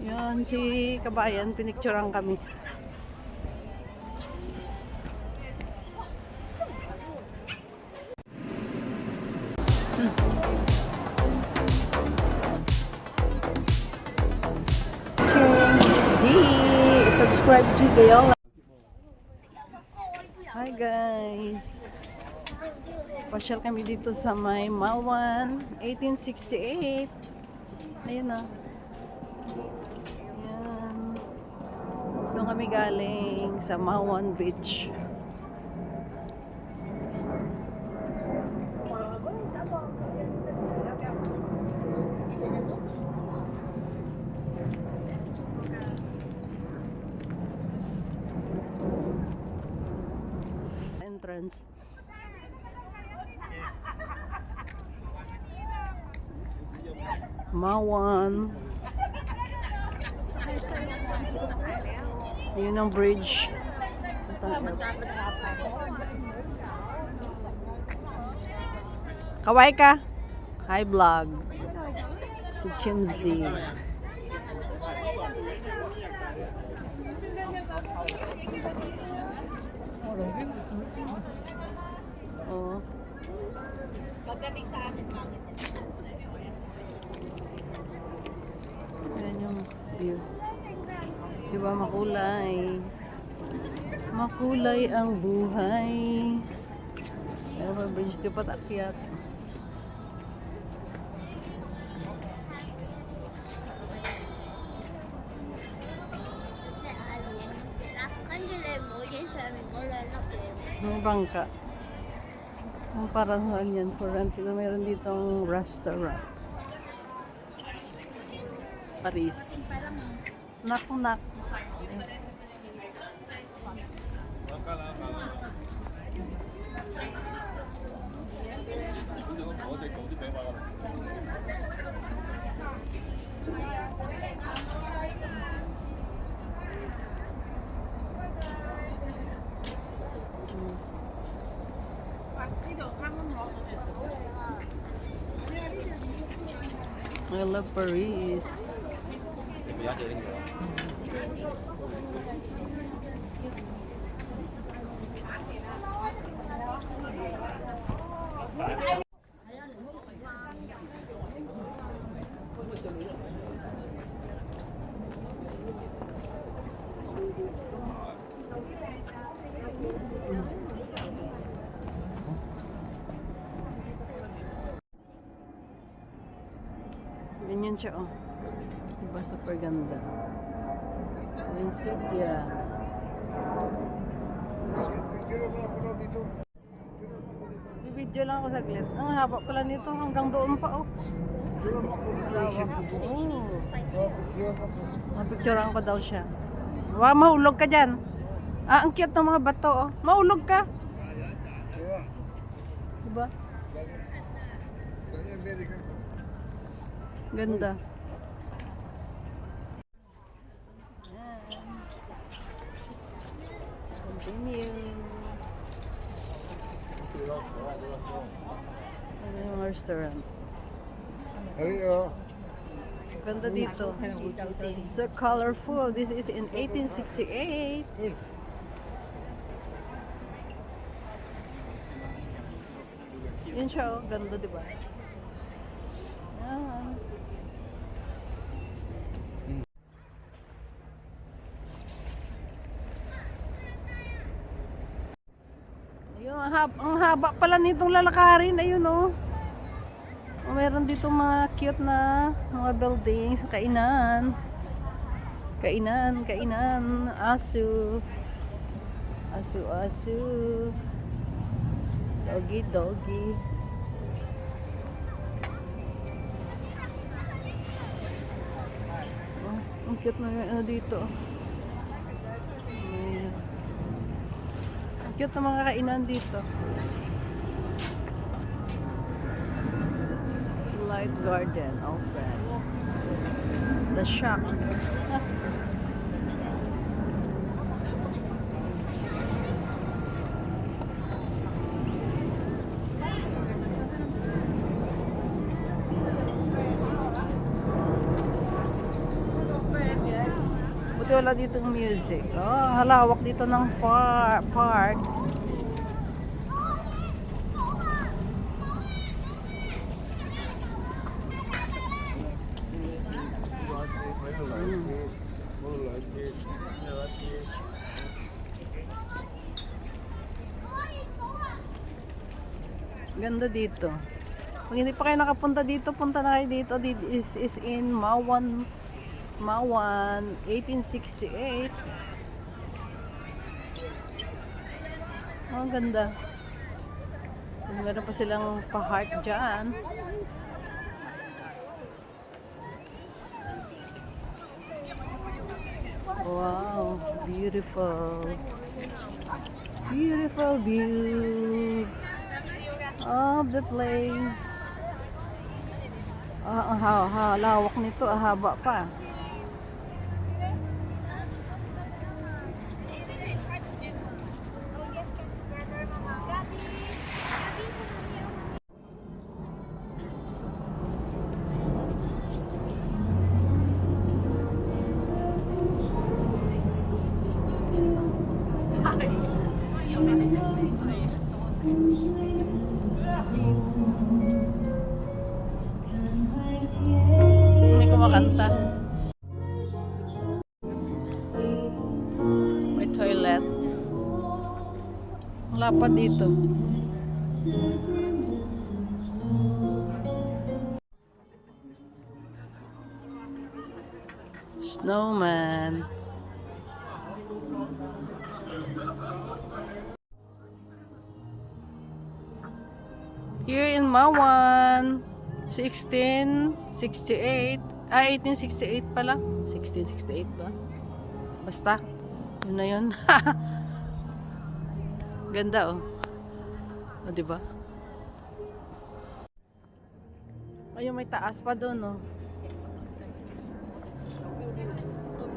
Yan, si Kabayan, pinicturean kami. G, subscribe G kayo. Hi guys. Pasyal kami dito sa may Malwan, 1868. Ayun na. Ayan. Doon kami galing sa Malwan Beach. Entrance. Malwan. Yun ang bridge. Kaway ka? Hi vlog. Si Chimzy. Oh. Pagdating sa amin, pangit yan. Ayan yung view. Diba makulay? Makulay ang buhay. Ayan may bridge di pa takyat. Ang bangka. Ang parang yan for rent. Siguro mayroon ditong restaurant. Paris. Nak. I love Paris. Ganyan siya, oh. Diba, super ganda. Insignia. Video lang ako saglit. Ang haba pala nito, hanggang doon pa, oh. Mapicturean ko daw siya. Wow, mahulog ka dyan. Ah, ang cute ng mga bato, oh. Mahulog ka. Diba? Ganda. Continue. Ano yung restaurant? Ganda dito. So colorful. This is in 1868. Yun siya, oh. Ganda, diba? Yan. Ayun, ang haba pala nitong lalakarin. Ayun, oh. Meron dito mga cute na mga buildings, kainan. Kainan. Asu. Doggy. Oh, ang cute na ano dito. Ayan. Ang cute na mga kainan dito. Light garden open. The shop. Buti wala ditong music. Oh, halawak dito ng park. Ganda dito. Kung hindi pa kayo nakapunta dito, punta na kayo dito. This is in Mawan, 1868. Oh, ang ganda. Meron pa silang pa-heart dyan. Wow, beautiful. Beautiful view of the place. Lawak nito, haba pa. May kumakanta. May toilet. Ang lapad dito. Snowman. Here in Mawan, 1868 pala. 1668 ba? Basta, yun na yun. Ganda oh. O, diba? Ayun, may taas pa doon oh.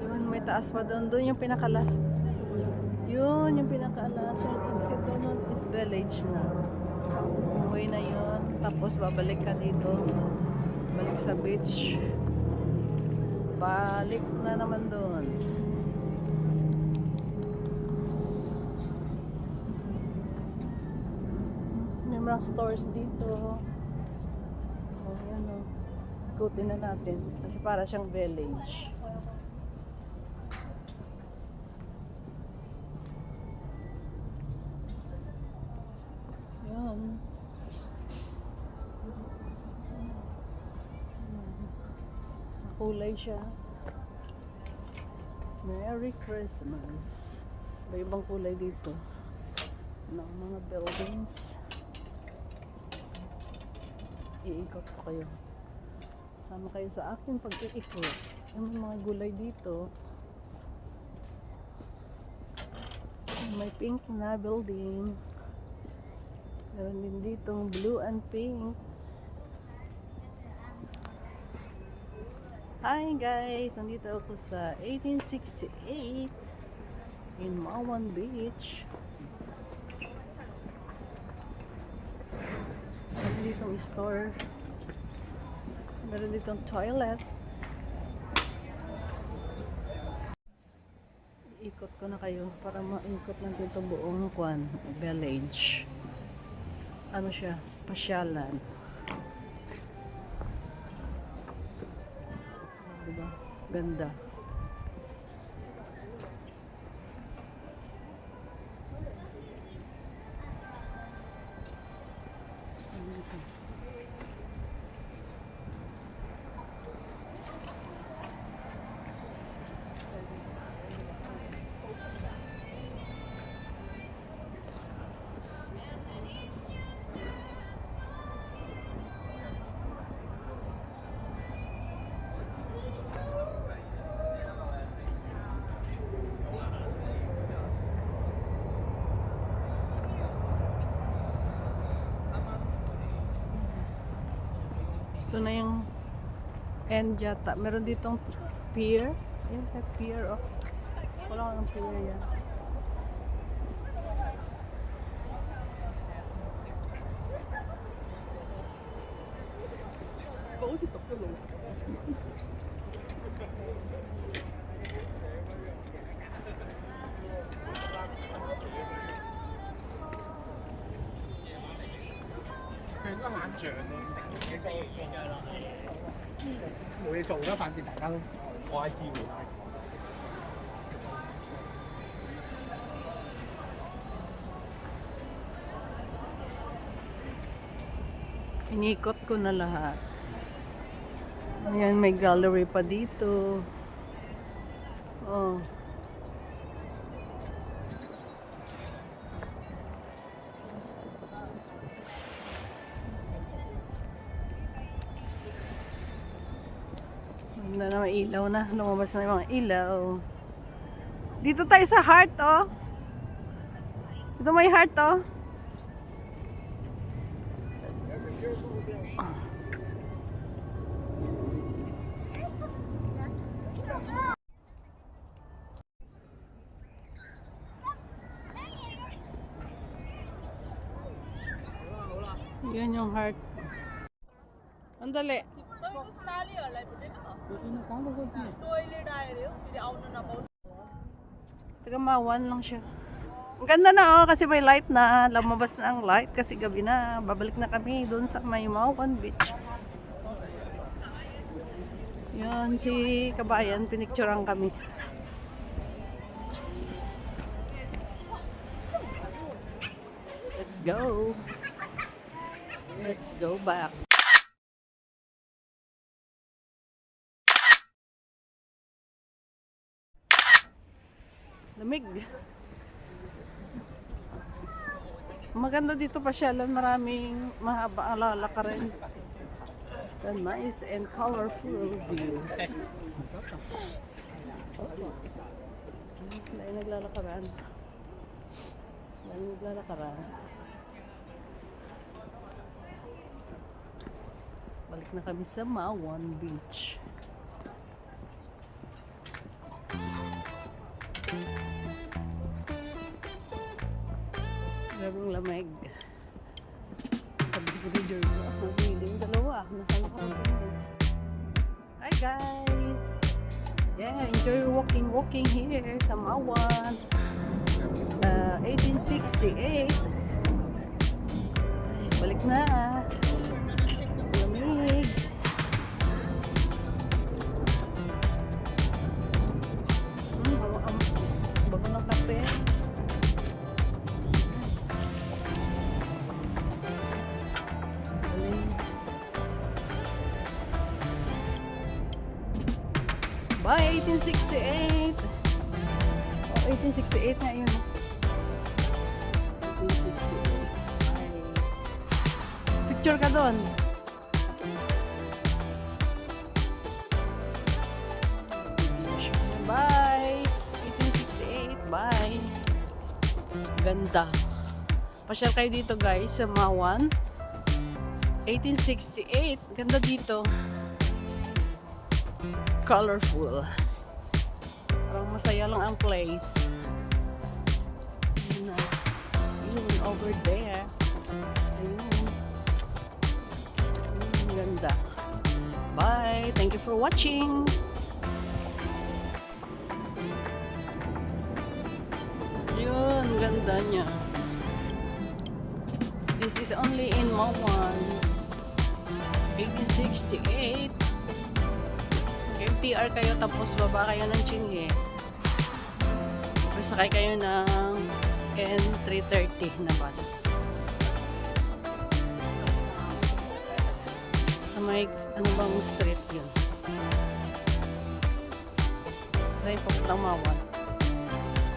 Yun, may taas pa doon. Doon yung pinaka-last. Yun, yung pinaka-last. Yung exit doon is village na. Umuwi na yun. Tapos babalik ka dito. Balik sa beach. Balik na naman doon. May mga stores dito. O, yan o. Ikutin na natin. Kasi para siyang village. Yan. Kulay siya. Merry Christmas. May ibang kulay dito. Ng mga buildings. Iikot ko kayo. Sama kayo sa akin pag-iikot. May mga gulay dito. May pink na building. Meron din dito blue and pink. Hi guys! Nandito ako sa 1868 in Mawan Beach. Meron ditong store. Meron ditong toilet. Ikot ko na kayo para maikot natin itong buong village. Ano siya? Pasyalan. Diba? Ganda. Ito na yung end yata. Meron ditong pier. Ayan, that pier. Oh. Wala kang pier yan. 獎咯，冇嘢做啦，反正大家都我 I T 會。Inikot ko na lahat. Ayan, may gallery pa dito. Oh. Ganda na, may ilaw na. Lumabas na yung mga ilaw. Dito tayo sa heart, oh. Dito may heart, oh. Yun yung heart. Andali. Tagamawan lang siya. Ang ganda na, oh, kasi may light na. Lumabas na ang light kasi gabi na. Babalik na kami doon sa may Mauan Beach. Yun, si Kabayan, pinicturean kami. Let's go. Let's go back. Lamig. Maganda dito pasyalan, maraming mahaba ang lalakarin. The nice and colorful view. Dahil naglalakaran. Dahil naglalakaran. Balik na kami sa Mauan Beach. Grabing lamig. Sabi ko ni Jerry, ako biling dalawa. Nasaan ako? Hi guys! Yeah, enjoy walking here sa Mauan. 1868. Balik na. Lamig. Bago ng kape. Bye, 1868. Oh, 1868 nga yun. 1868. Ay. Picture ka doon. Bye. 1868. Bye. Ganda. Pasyal kayo dito guys sa Mauan. 1868. Ganda dito. Colorful. Parang masaya lang ang place. Yun na. Yun, over there. Ayun. Ganda. Bye. Thank you for watching. Yun, ganda niya. This is only in Mauan. 1868. MTR kayo tapos baba kayo ng Chinge. Sakay kayo ng N330 na bus. Sa may ano bang street yun? Sa yung papuntang Mauan.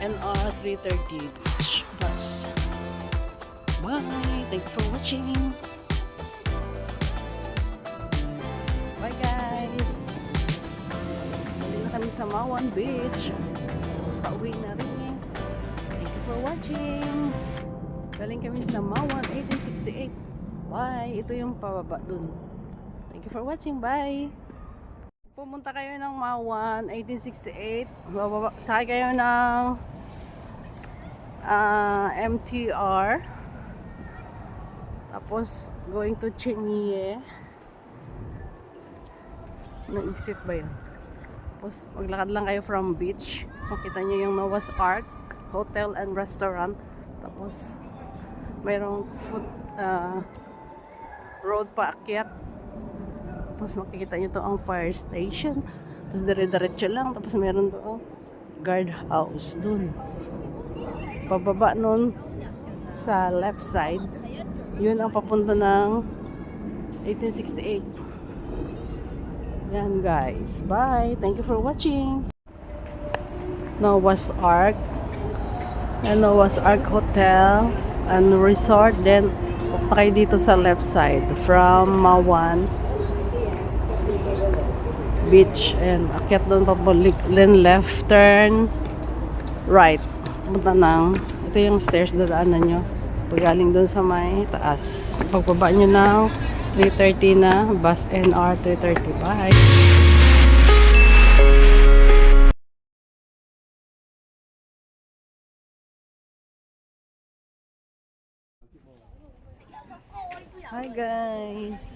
NR330 Beach bus. Bye! Thank you for watching. Bye guys! Kami sa Mauan Beach. Pauwi na rin eh. Thank you for watching. Galing kami sa Mauan 1868. Bye. Ito yung pababa dun. Thank you for watching. Bye. Pumunta kayo ng Mauan 1868. Sakay kayo ng MTR. Tapos going to Chinye. Na-exit ba yun? Tapos maglakad lang kayo from beach. Makita nyo yung Noah's Ark Hotel and Restaurant. Tapos mayroong road paakyat. Tapos makikita nyo to ang fire station. Tapos dire-diretso lang. Tapos meron to guard house dun. Pababa nun sa left side. Yun ang papunta ng 1868. Yan guys. Bye. Thank you for watching. Noah's Ark. And Noah's Ark Hotel and Resort. Then, pupunta kayo dito sa left side from Mawan Beach. And akyat doon pabalik. Then left turn right. Punta ng, ito yung stairs dadaanan nyo. Pagaling doon sa may taas. Pagbaba nyo ng 3:30 na bus NR 3:30. Bye! Hi guys!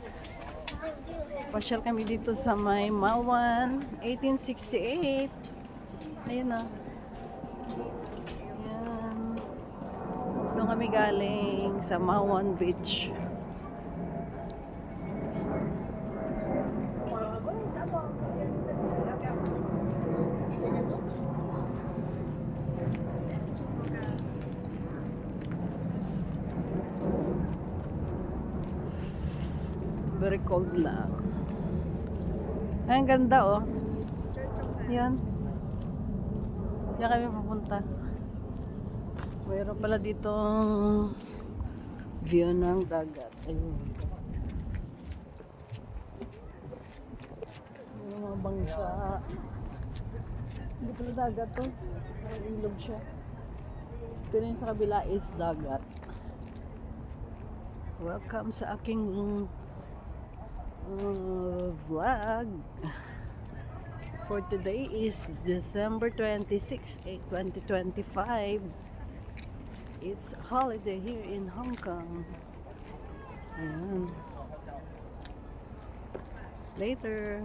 Pasyal kami dito sa may Mawan 1868. Ayun na. Ayan. Doon kami galing sa Mawan Beach. Very cold lang. Ay, ang ganda oh. Yan. Yan kami papunta. Mayroon pala dito view ng dagat. Ayun. Yung mga bangka. Hindi pala dagat to. Parang ilog siya. Pero yung sa kabila is dagat. Welcome sa aking vlog. For today is December 26, 2025. It's holiday here in Hong Kong. Ayan. Later.